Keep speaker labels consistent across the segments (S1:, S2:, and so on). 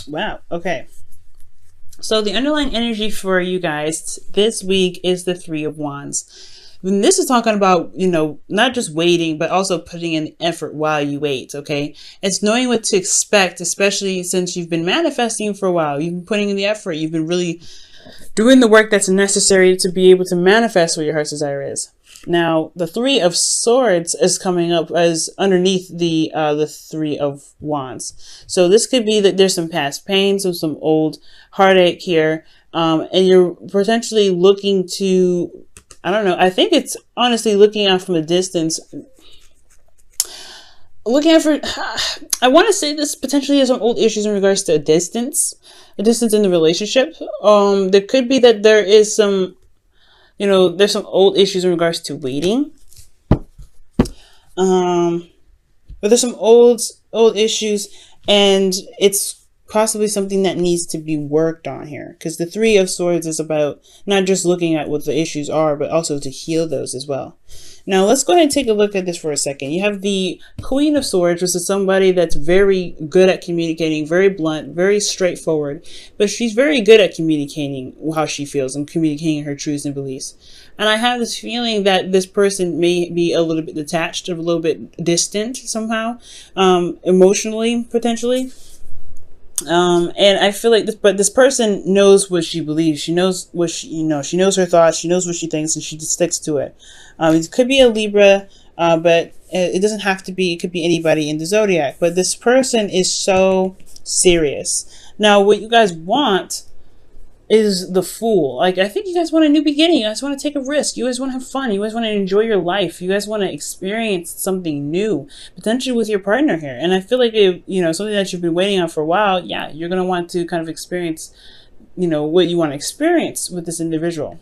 S1: Wow. Okay. So the underlying energy for you guys this week is the Three of Wands. When this is talking about, not just waiting, but also putting in effort while you wait, okay? It's knowing what to expect, especially since you've been manifesting for a while. You've been putting in the effort. You've been really doing the work that's necessary to be able to manifest what your heart's desire is. Now, the Three of Swords is coming up as underneath the Three of Wands. So this could be that there's some past pain, some old heartache here, and you're potentially looking to, I don't know, I think it's honestly looking out from a distance. Looking out for, I want to say this potentially has some old issues in regards to a distance in the relationship. There could be that there is some, there's some old issues in regards to waiting. But there's some old issues, and it's possibly something that needs to be worked on here, because the Three of Swords is about not just looking at what the issues are, but also to heal those as well. Now let's go ahead and take a look at this for a second. You have the Queen of Swords, which is somebody that's very good at communicating, very blunt, very straightforward, but she's very good at communicating how she feels and communicating her truths and beliefs. And I have this feeling that this person may be a little bit detached, or a little bit distant somehow, emotionally, potentially. And I feel like this person knows what she believes. She knows what she knows her thoughts. She knows what she thinks, and she just sticks to it. It could be a Libra, but it doesn't have to be. It could be anybody in the zodiac. But this person is so serious. Now, what you guys want is the Fool. Like, I think you guys want a new beginning. You guys want to take a risk. You guys want to have fun. You guys want to enjoy your life. You guys want to experience something new, potentially with your partner here. And I feel like something that you've been waiting on for a while. Yeah, you're going to want to kind of experience, what you want to experience with this individual.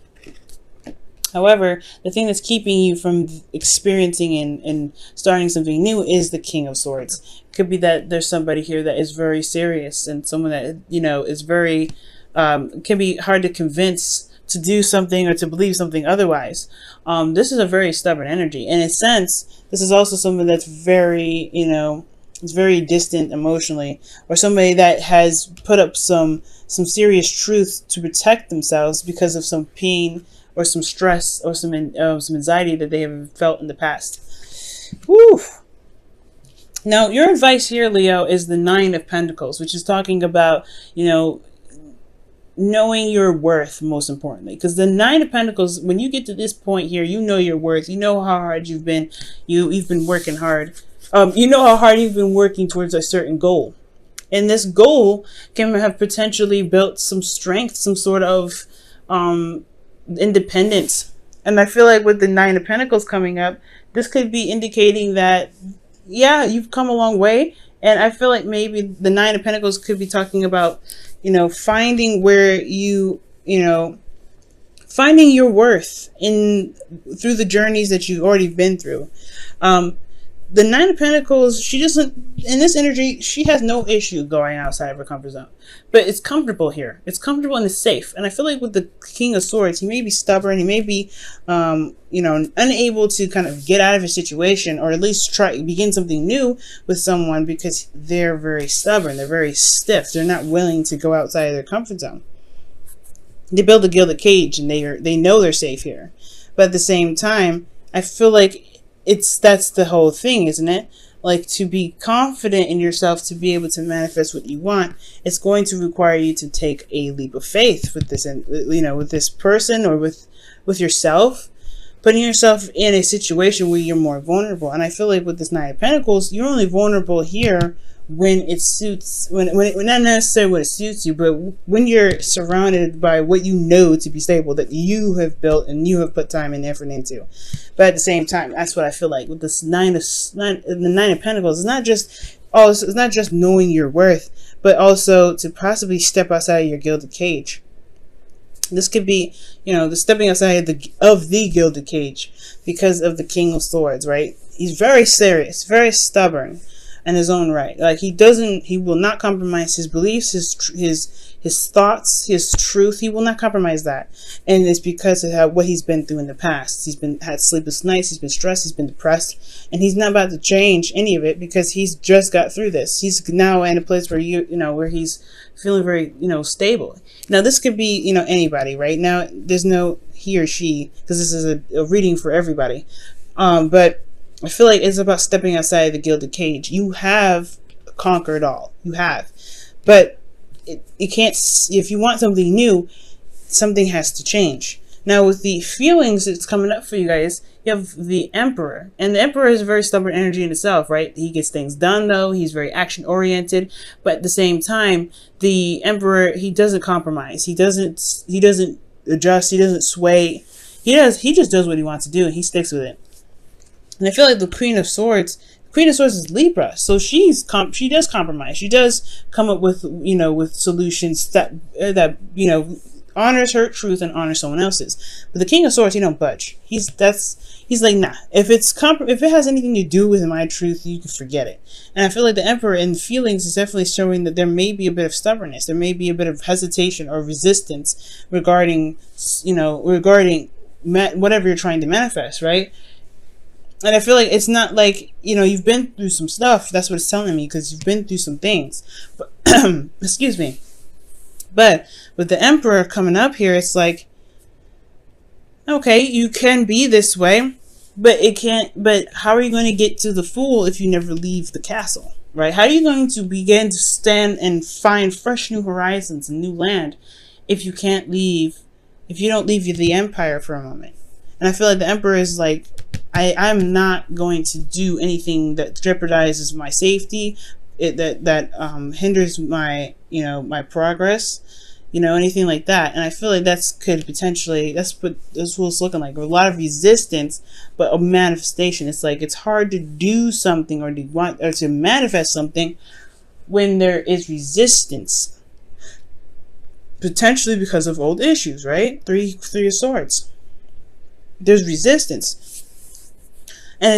S1: However, the thing that's keeping you from experiencing and starting something new is the King of Swords. It could be that there's somebody here that is very serious, and someone that, is very, can be hard to convince to do something or to believe something otherwise. This is a very stubborn energy. In a sense, this is also someone that's very, it's very distant emotionally, or somebody that has put up some serious truth to protect themselves because of some pain or some stress or some anxiety that they have felt in the past. Woo! Now, your advice here, Leo, is the Nine of Pentacles, which is talking about, knowing your worth, most importantly. Because the Nine of Pentacles, when you get to this point here, you know your worth. You know how hard you've been. You've been working hard. You know how hard you've been working towards a certain goal. And this goal can have potentially built some strength, some sort of independence. And I feel like with the Nine of Pentacles coming up, this could be indicating that, yeah, you've come a long way. And I feel like maybe the Nine of Pentacles could be talking about, finding where finding your worth through the journeys that you've already been through. The Nine of Pentacles, she doesn't, in this energy, she has no issue going outside of her comfort zone. But it's comfortable here. It's comfortable and it's safe. And I feel like with the King of Swords, he may be stubborn. He may be, unable to kind of get out of a situation, or at least begin something new with someone, because they're very stubborn. They're very stiff. They're not willing to go outside of their comfort zone. They build a gilded cage, and they know they're safe here. But at the same time, I feel like that's the whole thing, isn't it? Like, to be confident in yourself, to be able to manifest what you want, it's going to require you to take a leap of faith with this, with this person, or with yourself, putting yourself in a situation where you're more vulnerable. And I feel like with this Nine of Pentacles, you're only vulnerable here when it suits, when not necessarily when it suits you, but when you're surrounded by what you know to be stable, that you have built and you have put time and effort into. But at the same time, that's what I feel like with this the Nine of Pentacles. It's not just knowing your worth, but also to possibly step outside of your gilded cage. This could be, the stepping outside of the gilded cage, because of the King of Swords, right? He's very serious, very stubborn. in his own right. Like he will not compromise his beliefs, his thoughts, his truth. He will not compromise that. And it's because of what he's been through in the past. Had sleepless nights, he's been stressed, he's been depressed, and he's not about to change any of it because he's just got through this. He's now in a place where where he's feeling very, stable. Now this could be, anybody, right? Now there's no he or she, because this is a reading for everybody. But I feel like it's about stepping outside the gilded cage. You have conquered all. You have. But you can't, if you want something new, something has to change. Now with the feelings that's coming up for you guys, you have the Emperor. And the Emperor is a very stubborn energy in itself, right? He gets things done though. He's very action oriented. But at the same time, the Emperor, he doesn't compromise. He doesn't adjust. He doesn't sway. He just does what he wants to do and he sticks with it. And I feel like the Queen of Swords is Libra, so she does compromise. She does come up with with solutions that honors her truth and honors someone else's. But the King of Swords, he don't budge. He's like, nah. If it has anything to do with my truth, you can forget it. And I feel like the Emperor in feelings is definitely showing that there may be a bit of stubbornness, there may be a bit of hesitation or resistance regarding whatever you're trying to manifest, right? And I feel like it's not like, you've been through some stuff. That's what it's telling me, because you've been through some things. But, excuse me. But with the Emperor coming up here, it's like, okay, you can be this way, but how are you going to get to the Fool if you never leave the castle, right? How are you going to begin to stand and find fresh new horizons and new land if you don't leave the Empire for a moment? And I feel like the Emperor is like, I'm not going to do anything that jeopardizes my safety, that hinders my my progress, anything like that. And I feel like that's what it's looking like. A lot of resistance, but a manifestation. It's like it's hard to do something or to manifest something when there is resistance, potentially because of old issues, right? Three of Swords. There's resistance. And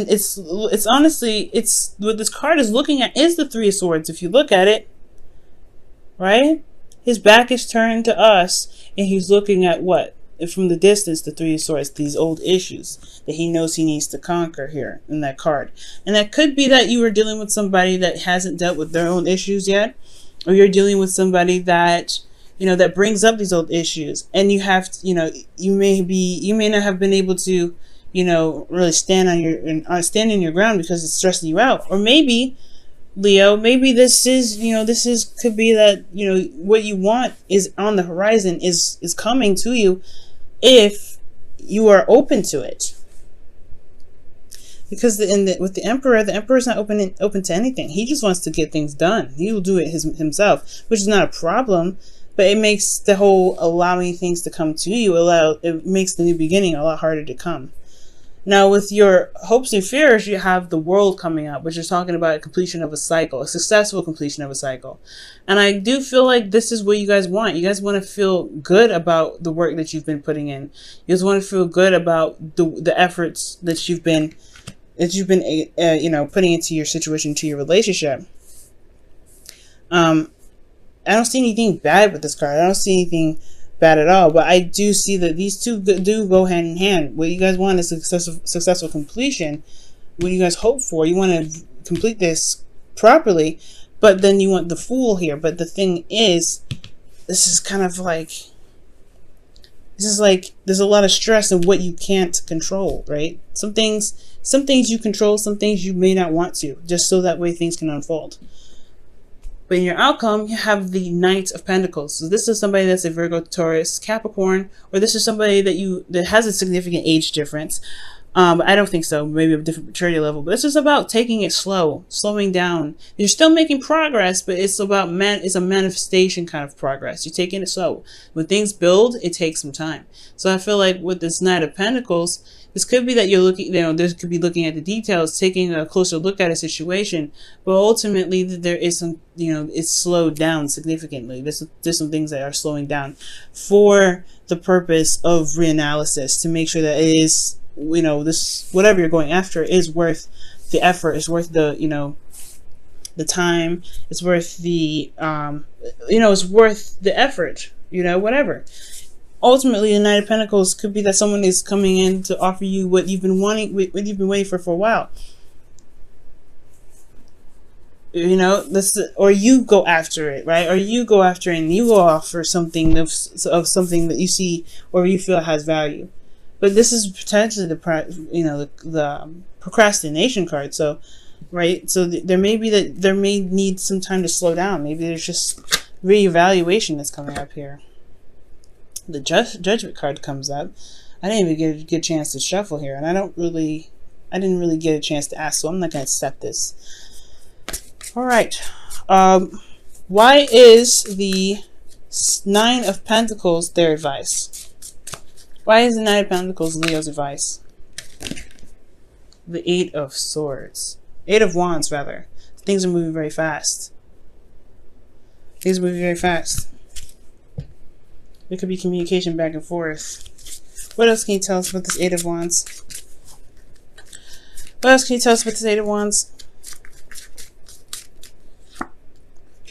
S1: it's honestly, it's what this card is looking at is the Three of Swords. If you look at it, right? His back is turned to us and he's looking at what? From the distance, the Three of Swords, these old issues that he knows he needs to conquer here in that card. And that could be that you are dealing with somebody that hasn't dealt with their own issues yet, or you're dealing with somebody that that brings up these old issues, and you have you may not have been able to really stand in your ground because it's stressing you out. Or maybe, Leo, maybe this could be that what you want is on the horizon, is coming to you if you are open to it. Because with the Emperor's not open to anything. He just wants to get things done. He will do it himself, which is not a problem. But it makes the whole allowing things to come to you, it makes the new beginning a lot harder to come. Now, with your hopes and fears, you have the World coming up, which is talking about a completion of a cycle, a successful completion of a cycle. And I do feel like this is what you guys want. You guys want to feel good about the work that you've been putting in. You guys want to feel good about the efforts that you've been putting into your situation, to your relationship. I don't see anything bad with this card. I don't see anything bad at all. But I do see that these two do go hand in hand. What you guys want is a successful completion. What you guys hope for, you want to complete this properly. But then you want the Fool here. But the thing is, this is like there's a lot of stress in what you can't control, right? Some things you control, some things you may not want to, just so that way things can unfold. But in your outcome, you have the Knight of Pentacles. So this is somebody that's a Virgo, Taurus, Capricorn, or this is somebody that has a significant age difference. But I don't think so. Maybe a different maturity level. But this is about taking it slow, slowing down. You're still making progress, but it's about it's a manifestation kind of progress. You're taking it slow. When things build, it takes some time. So I feel like with this Knight of Pentacles, this could be that you're looking, this could be looking at the details, taking a closer look at a situation, but ultimately there is some, it's slowed down significantly. There's some things that are slowing down for the purpose of reanalysis, to make sure that it is, this, whatever you're going after is worth the effort, is worth the, the time, it's worth the it's worth the effort, whatever. Ultimately, the Knight of Pentacles could be that someone is coming in to offer you what you've been wanting, what you've been waiting for a while. Or you go after it, right? Or you go after it and you go offer something of something that you see or you feel has value. But this is potentially the procrastination card. So, right? So there may need some time to slow down. Maybe there's just reevaluation that's coming up here. The judgment card comes up. I didn't even get a good chance to shuffle here, and I didn't really get a chance to ask, so I'm not going to accept this. All right. Why is the Nine of Pentacles their advice? Why is the Nine of Pentacles Leo's advice? The Eight of Swords. Eight of Wands, rather. Things are moving very fast. Things are moving very fast. There could be communication back and forth. What else can you tell us about this Eight of Wands? What else can you tell us about this Eight of Wands?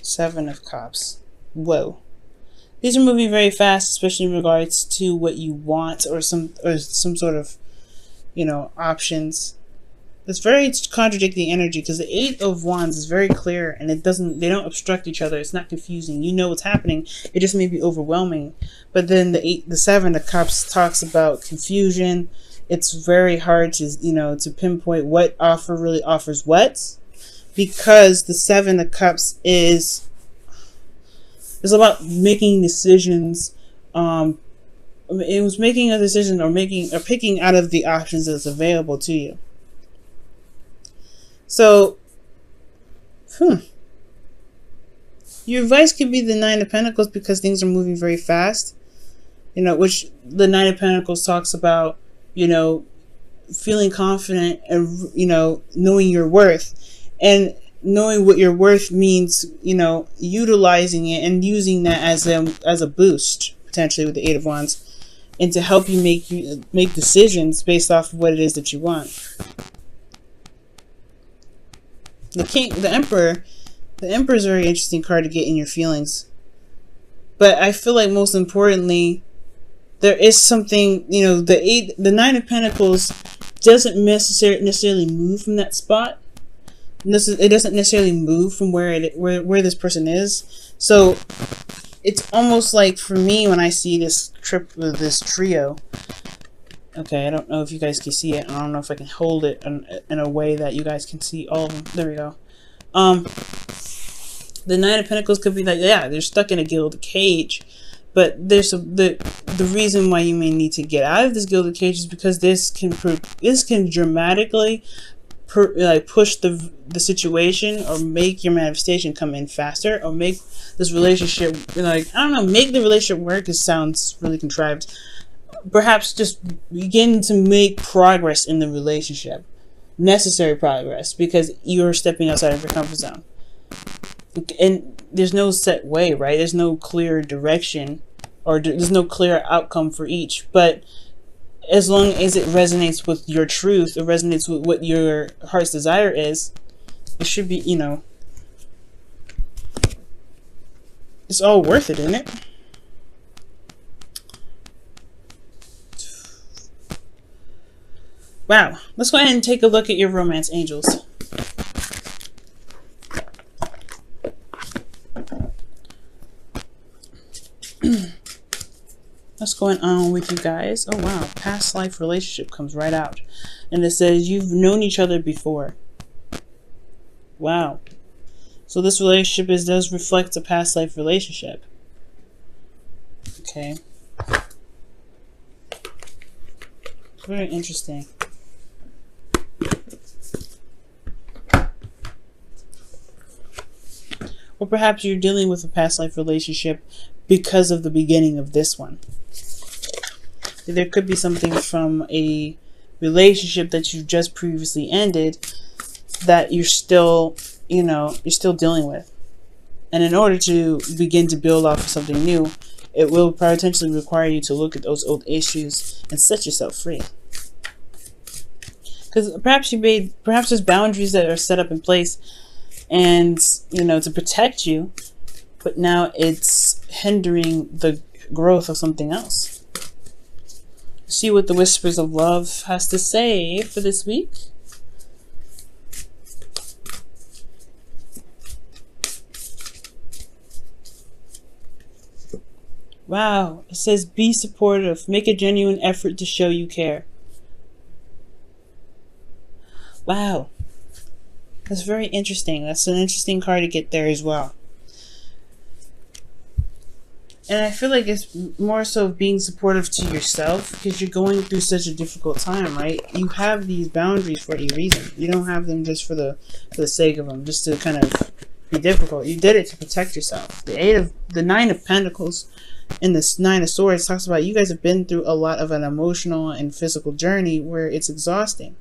S1: Seven of Cups. Whoa. These are moving very fast, especially in regards to what you want or some sort of, options. It's very contradicting energy because the Eight of Wands is very clear and they don't obstruct each other. It's not confusing. You know what's happening. It just may be overwhelming. But then the Seven of Cups talks about confusion. It's very hard to pinpoint what offer really offers what, because the Seven of Cups is about making decisions. It was making a decision or picking out of the options that's available to you. So, your advice could be the Nine of Pentacles because things are moving very fast. Which the Nine of Pentacles talks about, feeling confident and, knowing your worth. And knowing what your worth means, utilizing it and using that as a boost, potentially with the Eight of Wands, and to help you make decisions based off of what it is that you want. The Emperor is a very interesting card to get in your feelings. But I feel like most importantly, there is something, the Nine of Pentacles doesn't necessarily move from that spot. It doesn't necessarily move from where this person is. So it's almost like, for me, when I see this trio. Okay, I don't know if you guys can see it. I don't know if I can hold it in a way that you guys can see all of them. There we go. The Nine of Pentacles could be like, yeah, they're stuck in a gilded cage. But there's the reason why you may need to get out of this gilded cage is because this can dramatically push the situation or make your manifestation come in faster, or make this relationship, make the relationship work. It sounds really contrived. Perhaps just begin to make progress in the relationship. Necessary progress, because you're stepping outside of your comfort zone. And there's no set way, right? There's no clear direction, or there's no clear outcome for each. But as long as it resonates with your truth, it resonates with what your heart's desire is, it should be, it's all worth it, isn't it? Wow. Let's go ahead and take a look at your romance angels. What's going on with you guys? Oh wow, past life relationship comes right out. And it says you've known each other before. Wow. So this relationship does reflect a past life relationship. Okay. Very interesting. Or perhaps you're dealing with a past life relationship because of the beginning of this one. There could be something from a relationship that you just previously ended that you're still dealing with. And in order to begin to build off of something new, it will potentially require you to look at those old issues and set yourself free. Because perhaps there's boundaries that are set up in place and, you know, to protect you, but now it's hindering the growth of something else. See what the Whispers of Love has to say for this week. Wow, it says be supportive, make a genuine effort to show you care. Wow, that's very interesting. That's an interesting card to get there as well. And I feel like it's more so being supportive to yourself, because you're going through such a difficult time, right? You have these boundaries for a reason. You don't have them just for the sake of them, just to kind of be difficult. You did it to protect yourself. The Nine of Pentacles and the Nine of Swords talks about you guys have been through a lot of an emotional and physical journey where it's exhausting.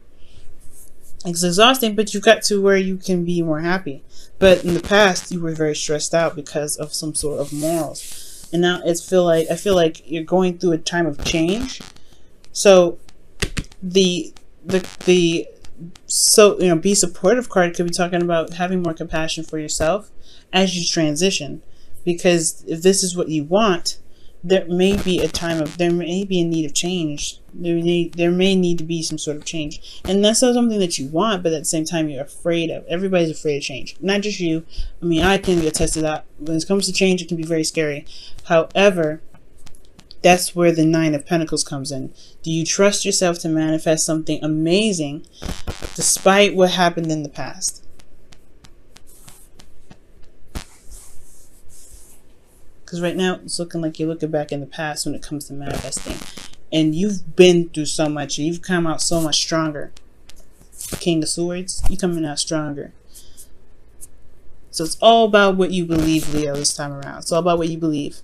S1: It's exhausting, but you got to where you can be more happy. But in the past, you were very stressed out because of some sort of morals. And now I feel like you're going through a time of change. So be supportive card could be talking about having more compassion for yourself as you transition. Because if this is what you want, there may be a need of change. There may need to be some sort of change. And that's not something that you want, but at the same time you're afraid of. Everybody's afraid of change. Not just you. I mean, I can attest to that. When it comes to change, it can be very scary. However, that's where the Nine of Pentacles comes in. Do you trust yourself to manifest something amazing despite what happened in the past? Because right now, it's looking like you're looking back in the past when it comes to manifesting. And you've been through so much. And you've come out so much stronger. King of Swords, you're coming out stronger. So it's all about what you believe, Leo, this time around. It's all about what you believe.